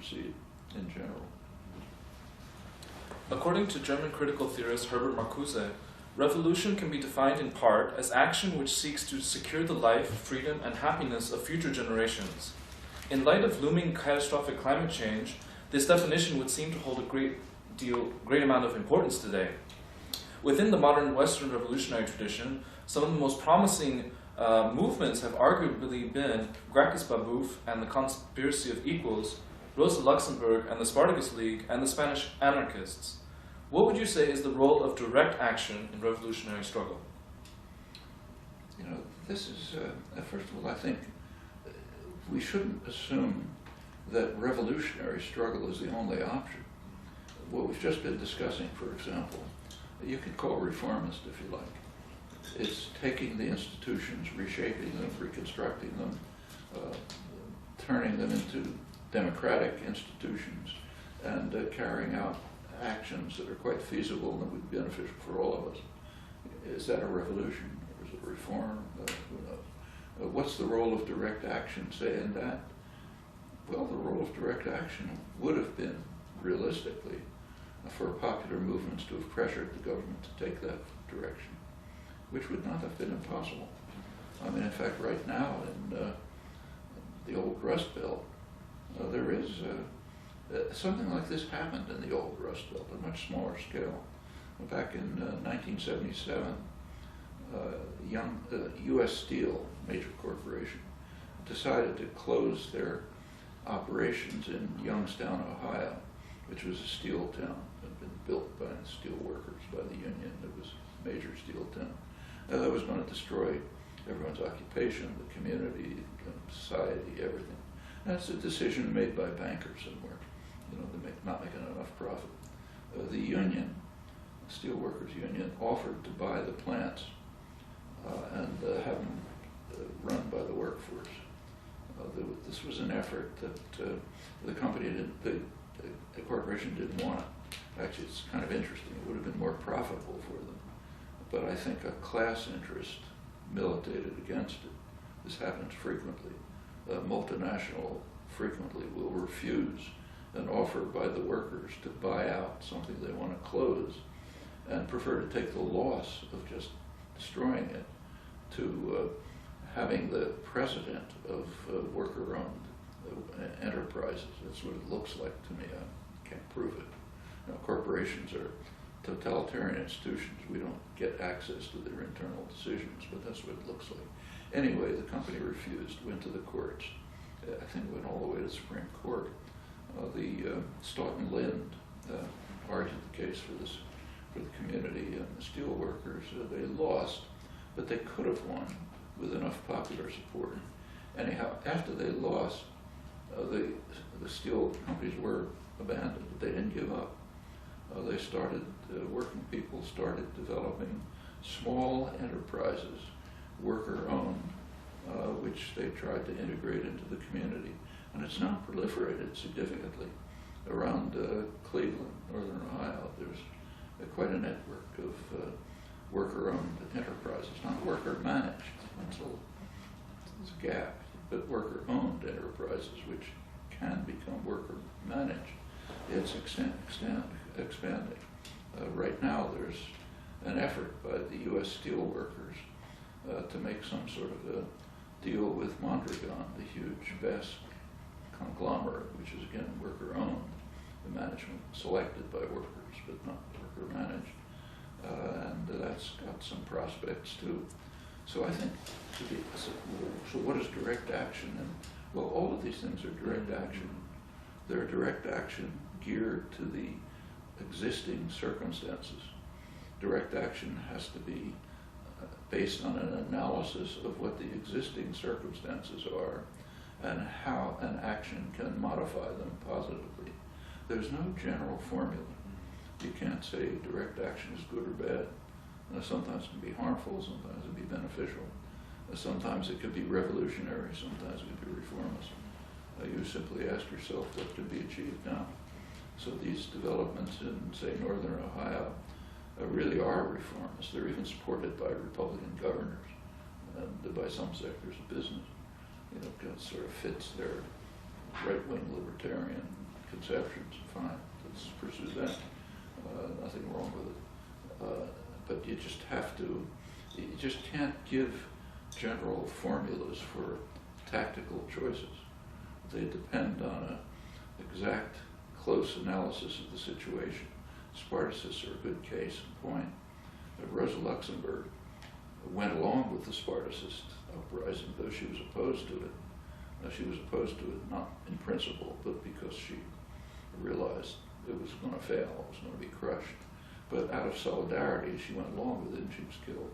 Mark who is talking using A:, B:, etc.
A: proceed in general.
B: According to German critical theorist Herbert Marcuse, revolution can be defined in part as action which seeks to secure the life, freedom, and happiness of future generations. In light of looming catastrophic climate change, this definition would seem to hold a great amount of importance today. Within the modern Western revolutionary tradition, some of the most promising movements have arguably been Gracchus Babeuf and the Conspiracy of Equals, Rosa Luxemburg and the Spartacus League, and the Spanish anarchists. What would you say is the role of direct action in revolutionary struggle?
A: You know, this is, first of all, I think we shouldn't assume that revolutionary struggle is the only option. What we've just been discussing, for example, you could call reformist if you like. It's taking the institutions, reshaping them, reconstructing them, turning them into democratic institutions, and carrying out actions that are quite feasible and that would be beneficial for all of us. Is that a revolution, or is it a reform? Who knows? What's the role of direct action, say, in that? Well, the role of direct action would have been, realistically, for popular movements to have pressured the government to take that direction, which would not have been impossible. I mean, in fact, right now in the old Rust Belt, there is something like this happened in the old Rust Belt, on a much smaller scale. Back in 1977, U.S. Steel, major corporation, decided to close their operations in Youngstown, Ohio, which was a steel town. It had been built by steel workers, by the union. It was a major steel town. That was going to destroy everyone's occupation, the community, society, everything. That's a decision made by bankers somewhere. You know, they're not making enough profit. The union, the steel workers union, offered to buy the plants and have them run by the workforce. This was an effort that the company didn't, the corporation didn't want. Actually, it's kind of interesting. It would have been more profitable for them. But I think a class interest militated against it. This happens frequently. Multinational frequently will refuse an offer by the workers to buy out something they want to close and prefer to take the loss of just destroying it to having the president of worker-owned enterprises. That's what it looks like to me. I can't prove it. You know, corporations are totalitarian institutions. We don't get access to their internal decisions, but that's what it looks like. Anyway, the company refused, went to the courts. I think it went all the way to the Supreme Court. Stoughton Lind argued the case for the community and the steel workers. They lost, but they could have won with enough popular support. Anyhow, after they lost, the steel companies were abandoned, but they didn't give up. They started, working people started developing small enterprises, worker-owned, which they tried to integrate into the community. And it's now proliferated significantly around Cleveland, northern Ohio. There's quite a network of worker-owned enterprises, not worker-managed. There's a gap, but worker-owned enterprises, which can become worker-managed. It's expanding. Right now, there's an effort by the U.S. steel workers to make some sort of a deal with Mondragon, the huge, vast conglomerate, which is again worker-owned, the management selected by workers, but not worker-managed. And that's got some prospects too. So I think, so what is direct action? And well, all of these things are direct action. They're direct action geared to the existing circumstances. Direct action has to be based on an analysis of what the existing circumstances are and how an action can modify them positively. There's no general formula. You can't say direct action is good or bad. Sometimes it can be harmful, sometimes it can be beneficial. Sometimes it could be revolutionary, sometimes it could be reformist. You simply ask yourself what could be achieved now. So these developments in, say, northern Ohio really are reformist. They're even supported by Republican governors and by some sectors of business. You know, it sort of fits their right-wing libertarian conceptions, fine, let's pursue that. Nothing wrong with it. But you just have to, you just can't give general formulas for tactical choices. They depend on an exact, close analysis of the situation. Spartacists are a good case in point. Rosa Luxemburg went along with the Spartacist uprising, though she was opposed to it. She was opposed to it not in principle, but because she realized it was going to fail, it was going to be crushed. But out of solidarity, she went along with it and she was killed.